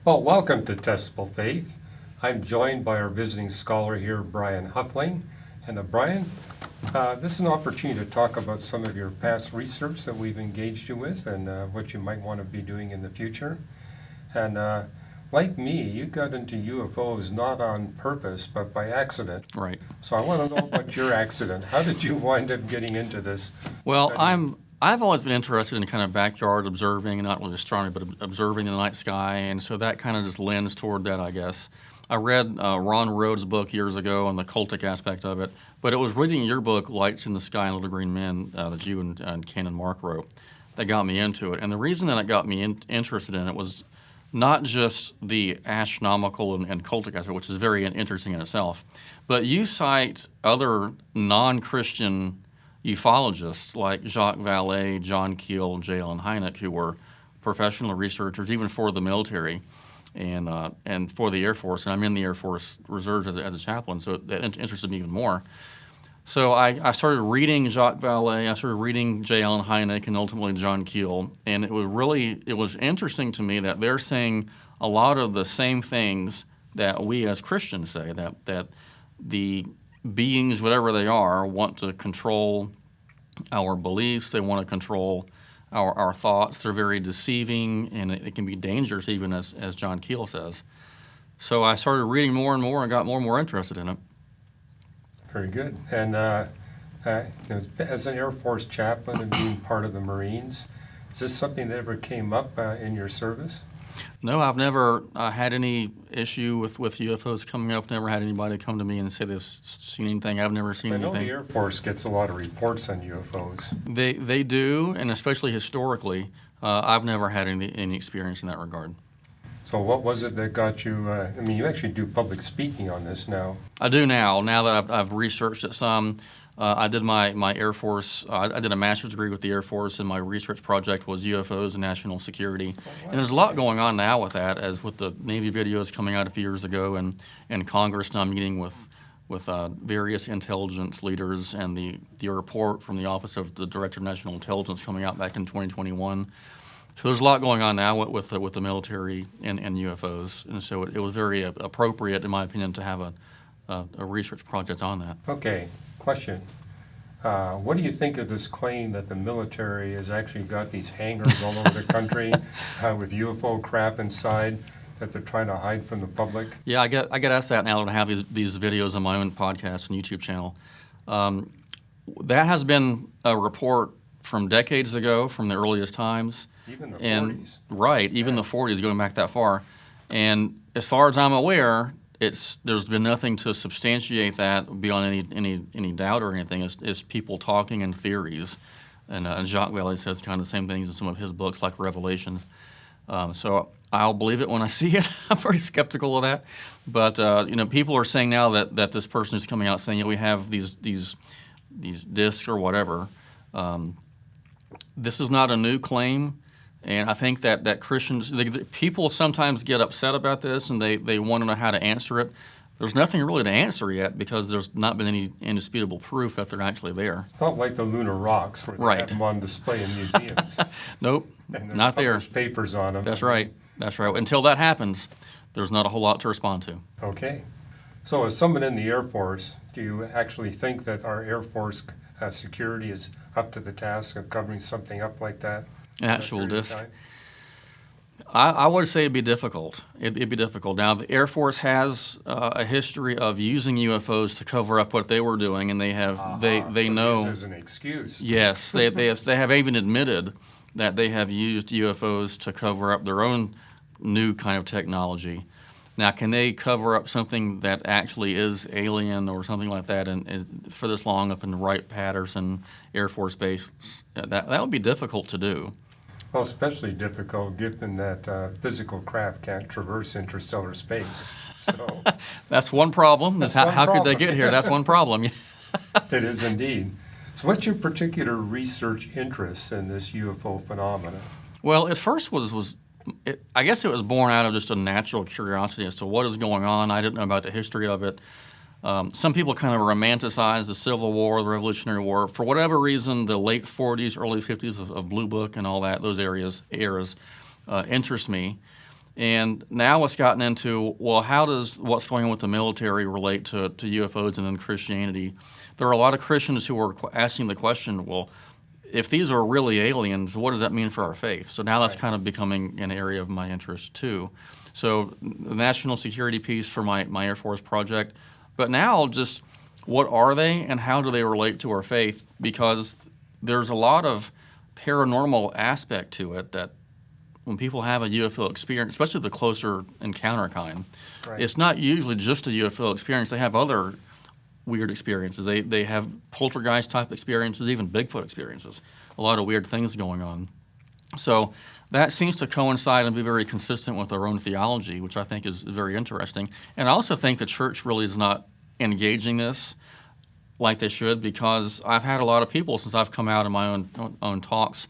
Well, welcome to Testable Faith. I'm joined by our visiting scholar here, Brian Huffling. And Brian, this is an opportunity to talk about some of your past research that we've engaged you with and what you might want to be doing in the future. And like me, you got into UFOs not on purpose, but by accident. Right. So I want to know about your accident. How did you wind up getting into this? Well, study? I've always been interested in kind of backyard observing, not really astronomy, but observing the night sky, and so that kind of just lends toward that, I guess. I read Ron Rhodes' book years ago on the cultic aspect of it, but it was reading your book, Lights in the Sky and Little Green Men, that you and Ken and Mark wrote, that got me into it. And the reason that it got me interested in it was not just the astronomical and cultic aspect, which is very interesting in itself, but you cite other non-Christian ufologists like Jacques Vallée, John Keel, J. Allen Hynek, who were professional researchers, even for the military and for the Air Force. And I'm in the Air Force Reserves as a chaplain, so that interested me even more. So I started reading Jacques Vallée, I started reading J. Allen Hynek, and ultimately John Keel, and it was interesting to me that they're saying a lot of the same things that we as Christians say, that the beings, whatever they are, want to control our beliefs, they want to control our thoughts. They're very deceiving, and it can be dangerous, even as John Keel says. So I started reading more and more and got more and more interested in it. Very good. And as an Air Force chaplain and being part of the Marines, is this something that ever came up in your service? No, I've never had any issue with UFOs coming up. Never had anybody come to me and say they've seen anything. I've never seen anything. I know the Air Force gets a lot of reports on UFOs. They do, and especially historically, I've never had any experience in that regard. So what was it that got you, I mean, you actually do public speaking on this now. I do now that I've researched it some. I did my Air Force, I did a master's degree with the Air Force, and my research project was UFOs and national security. And there's a lot going on now with that, as with the Navy videos coming out a few years ago, and Congress now meeting with various intelligence leaders, and the report from the Office of the Director of National Intelligence coming out back in 2021. So there's a lot going on now with the military and UFOs, and so it was very appropriate, in my opinion, to have a research project on that. Okay, question. What do you think of this claim that the military has actually got these hangars all over the country with UFO crap inside that they're trying to hide from the public? Yeah, I get asked that now that I have these videos on my own podcast and YouTube channel. That has been a report from decades ago, from the earliest times. Even the 40s. Right, even the 40s, going back that far. And as far as I'm aware, there's been nothing to substantiate that beyond any doubt or anything. It's people talking and theories. And Jacques Vallée says kind of the same things in some of his books, like Revelation. So I'll believe it when I see it. I'm very skeptical of that. But people are saying now that this person who's coming out saying, we have these discs or whatever. This is not a new claim. And I think that Christians, people sometimes get upset about this, and they want to know how to answer it. There's nothing really to answer yet, because there's not been any indisputable proof that they're actually there. It's not like the lunar rocks where they have them on display in museums. Nope, not there. There's papers on them. That's right. Until that happens, there's not a whole lot to respond to. Okay. So as someone in the Air Force, do you actually think that our Air Force security is up to the task of covering something up like that? An actual disc. I would say it'd be difficult. It'd be difficult. Now, the Air Force has a history of using UFOs to cover up what they were doing, and they have they know. This is an excuse. Yes, they have even admitted that they have used UFOs to cover up their own new kind of technology. Now, can they cover up something that actually is alien or something like that, and for this long up in Wright-Patterson Air Force Base? That would be difficult to do. Well, especially difficult given that physical craft can't traverse interstellar space. So that's one problem. How could they get here? That's one problem. It is indeed. So what's your particular research interest in this UFO phenomena? Well, at first I guess it was born out of just a natural curiosity as to what is going on. I didn't know about the history of it. Some people kind of romanticize the Civil War, the Revolutionary War. For whatever reason, the late 40s, early 50s of Blue Book and all that, those eras interest me. And now it's gotten into, well, how does what's going on with the military relate to UFOs and then Christianity? There are a lot of Christians who are asking the question, well, if these are really aliens, what does that mean for our faith? So now that's Right. kind of becoming an area of my interest too. So the national security piece for my Air Force project, but now just what are they and how do they relate to our faith? Because there's a lot of paranormal aspect to it that when people have a UFO experience, especially the closer encounter kind, Right. it's not usually just a UFO experience. They have other weird experiences. They have poltergeist type experiences, even Bigfoot experiences. A lot of weird things going on. So that seems to coincide and be very consistent with our own theology, which I think is very interesting. And I also think the church really is not engaging this like they should, because I've had a lot of people since I've come out in my own talks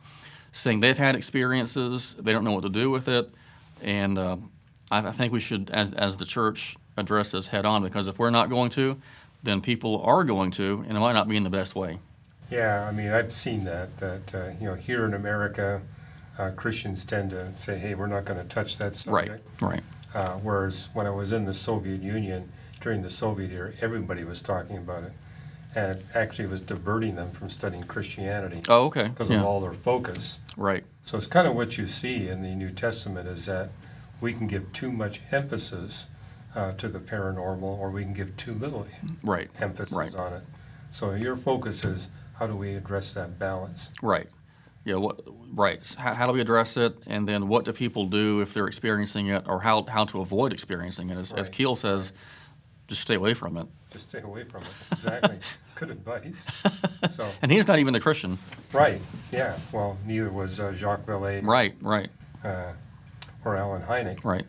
saying they've had experiences, they don't know what to do with it, and I think we should, as the church, address this head on, because if we're not going to, then people are going to, and it might not be in the best way. Yeah, I mean, I've seen that here in America, Christians tend to say, hey, we're not going to touch that subject. Right. Whereas when I was in the Soviet Union, during the Soviet era, everybody was talking about it. And it actually was diverting them from studying Christianity Oh, okay. because Yeah. of all their focus. Right. So it's kind of what you see in the New Testament is that we can give too much emphasis to the paranormal, or we can give too little Right. emphasis Right. on it. So your focus is how do we address that balance? Right. Yeah. Right. How do we address it, and then what do people do if they're experiencing it, or how to avoid experiencing it? As Right. Keel says, just stay away from it. Just stay away from it. Exactly. Good advice. So, And he's not even a Christian. right, yeah. Well, neither was Jacques Vallée Right. or Alan Hynek. Right.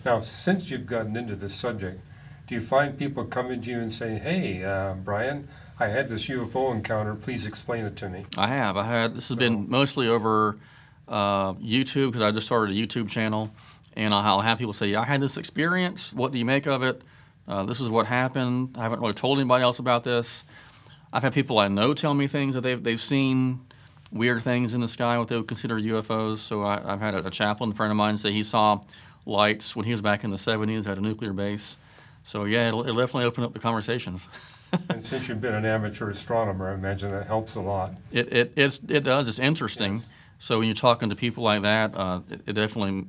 Now, since you've gotten into this subject, do you find people coming to you and saying, hey, Brian, I had this UFO encounter, please explain it to me? I have. This has been mostly over YouTube, because I just started a YouTube channel, and I'll have people say, yeah, I had this experience. What do you make of it? This is what happened. I haven't really told anybody else about this. I've had people I know tell me things that they've seen, weird things in the sky, what they would consider UFOs. So I've had a chaplain friend of mine say he saw lights when he was back in the 70s at a nuclear base. So yeah, it'll definitely open up the conversations. And since you've been an amateur astronomer, I imagine that helps a lot. It does. It's interesting. Yes. So when you're talking to people like that, it definitely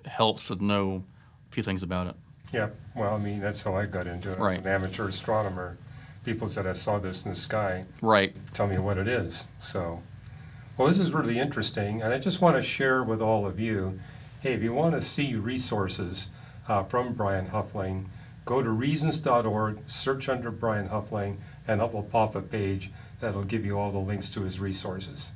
helps to know a few things about it. Yeah, well, I mean, that's how I got into it. Right. As an amateur astronomer, people said, I saw this in the sky. Right. Tell me what it is. So, well, this is really interesting, and I just want to share with all of you, hey, if you want to see resources from Brian Huffling, go to reasons.org, search under Brian Huffling, and up will pop a page that'll give you all the links to his resources.